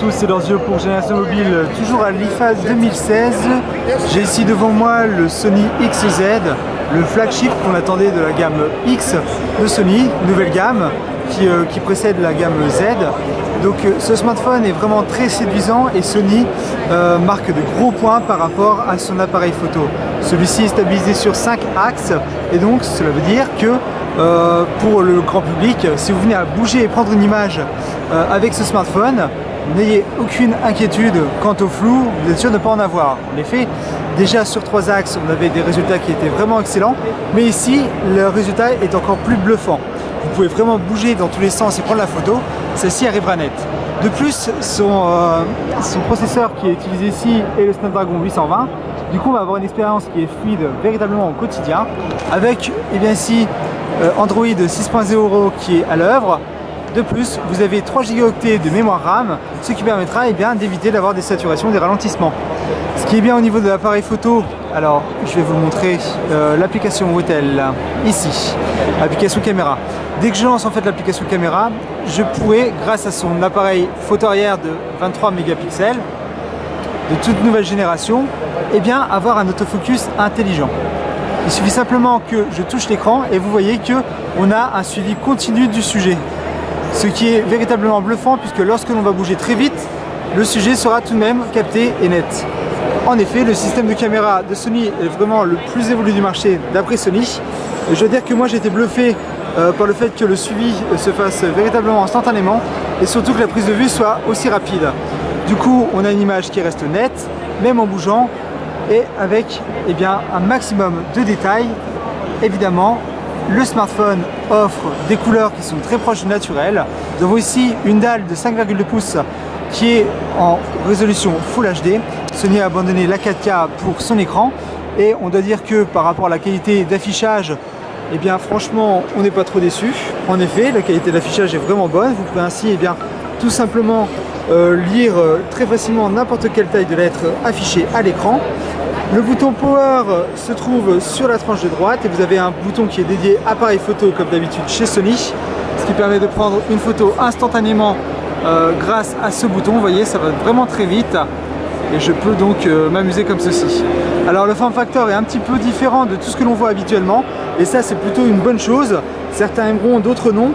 tous, c'est Lorzio pour Génération Mobile, toujours à l'IFA 2016. J'ai ici devant moi le Sony XZ, le flagship qu'on attendait de la gamme X de Sony, nouvelle gamme qui précède la gamme Z. Donc ce smartphone est vraiment très séduisant et Sony marque de gros points par rapport à son appareil photo. Celui-ci est stabilisé sur 5 axes et donc cela veut dire que pour le grand public, si vous venez à bouger et prendre une image avec ce smartphone, n'ayez aucune inquiétude quant au flou, vous êtes sûr de ne pas en avoir. En effet, déjà sur 3 axes, on avait des résultats qui étaient vraiment excellents, mais ici, le résultat est encore plus bluffant. Vous pouvez vraiment bouger dans tous les sens et prendre la photo, celle-ci arrivera net. De plus, son processeur qui est utilisé ici est le Snapdragon 820. Du coup, on va avoir une expérience qui est fluide véritablement au quotidien, avec ici Android 6.0 qui est à l'œuvre. De plus, vous avez 3 Go de mémoire RAM, ce qui permettra d'éviter d'avoir des saturations, des ralentissements. Ce qui est bien au niveau de l'appareil photo, alors je vais vous montrer l'application Hotel, ici, application caméra. Dès que je lance en fait l'application caméra, je pourrais, grâce à son appareil photo arrière de 23 mégapixels, de toute nouvelle génération, avoir un autofocus intelligent. Il suffit simplement que je touche l'écran et vous voyez qu'on a un suivi continu du sujet. Ce qui est véritablement bluffant puisque lorsque l'on va bouger très vite, le sujet sera tout de même capté et net. En effet, le système de caméra de Sony est vraiment le plus évolué du marché d'après Sony. Et je veux dire que moi j'ai été bluffé par le fait que le suivi se fasse véritablement instantanément et surtout que la prise de vue soit aussi rapide. Du coup, on a une image qui reste nette, même en bougeant, et avec un maximum de détails. Évidemment, le smartphone offre des couleurs qui sont très proches du naturel. Nous avons ici une dalle de 5,2 pouces qui est en résolution Full HD. Sony a abandonné la 4K pour son écran et on doit dire que par rapport à la qualité d'affichage, franchement, on n'est pas trop déçu. En effet, la qualité d'affichage est vraiment bonne. Vous pouvez ainsi tout simplement lire très facilement n'importe quelle taille de lettres affichée à l'écran. Le bouton Power se trouve sur la tranche de droite et vous avez un bouton qui est dédié appareil photo comme d'habitude chez Sony, ce qui permet de prendre une photo instantanément grâce à ce bouton. Vous voyez, ça va vraiment très vite et je peux donc m'amuser comme ceci. Alors le form factor est un petit peu différent de tout ce que l'on voit habituellement et ça c'est plutôt une bonne chose. Certains aimeront, d'autres non.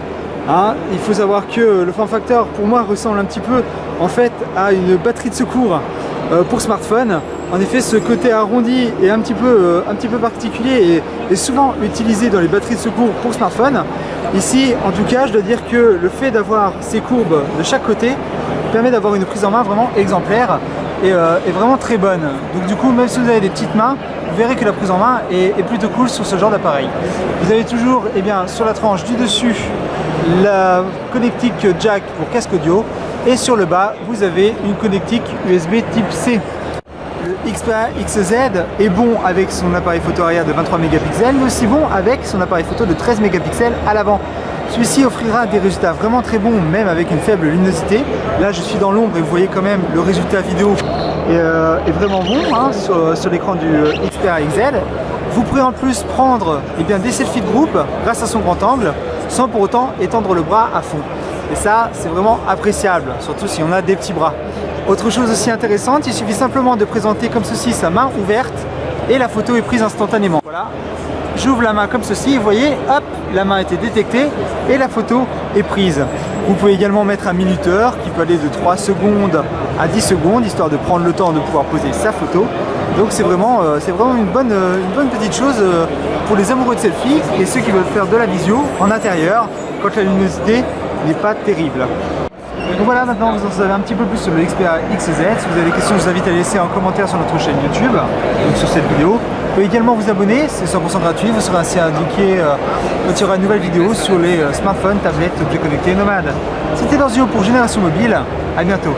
Il faut savoir que le form factor pour moi ressemble un petit peu en fait à une batterie de secours pour smartphone. En effet, ce côté arrondi est un petit peu particulier et est souvent utilisé dans les batteries de secours pour smartphone. Ici, en tout cas, je dois dire que le fait d'avoir ces courbes de chaque côté permet d'avoir une prise en main vraiment exemplaire et vraiment très bonne. Donc du coup, même si vous avez des petites mains, vous verrez que la prise en main est plutôt cool sur ce genre d'appareil. Vous avez toujours sur la tranche du dessus la connectique jack pour casque audio et sur le bas, vous avez une connectique USB type C. Le Xperia XZ est bon avec son appareil photo arrière de 23 mégapixels, mais aussi bon avec son appareil photo de 13 mégapixels à l'avant. Celui-ci offrira des résultats vraiment très bons, même avec une faible luminosité. Là, je suis dans l'ombre et vous voyez quand même le résultat vidéo est vraiment bon sur l'écran du Xperia XZ. Vous pourrez en plus prendre des selfies de groupe grâce à son grand angle, sans pour autant étendre le bras à fond. Et ça, c'est vraiment appréciable, surtout si on a des petits bras. Autre chose aussi intéressante, il suffit simplement de présenter comme ceci sa main ouverte et la photo est prise instantanément. Voilà, j'ouvre la main comme ceci, vous voyez, hop, la main a été détectée et la photo est prise. Vous pouvez également mettre un minuteur qui peut aller de 3 secondes à 10 secondes, histoire de prendre le temps de pouvoir poser sa photo. Donc c'est vraiment une bonne petite chose pour les amoureux de selfie et ceux qui veulent faire de la visio en intérieur quand la luminosité n'est pas terrible. Donc voilà, maintenant vous en savez un petit peu plus sur le Xperia XZ. Si vous avez des questions, je vous invite à les laisser en commentaire sur notre chaîne YouTube, donc sur cette vidéo. Vous pouvez également vous abonner, c'est 100% gratuit, vous serez ainsi indiqué quand il y aura une nouvelle vidéo sur les smartphones, tablettes, objets connectés, nomades. C'était Lorzio pour Génération Mobile, à bientôt.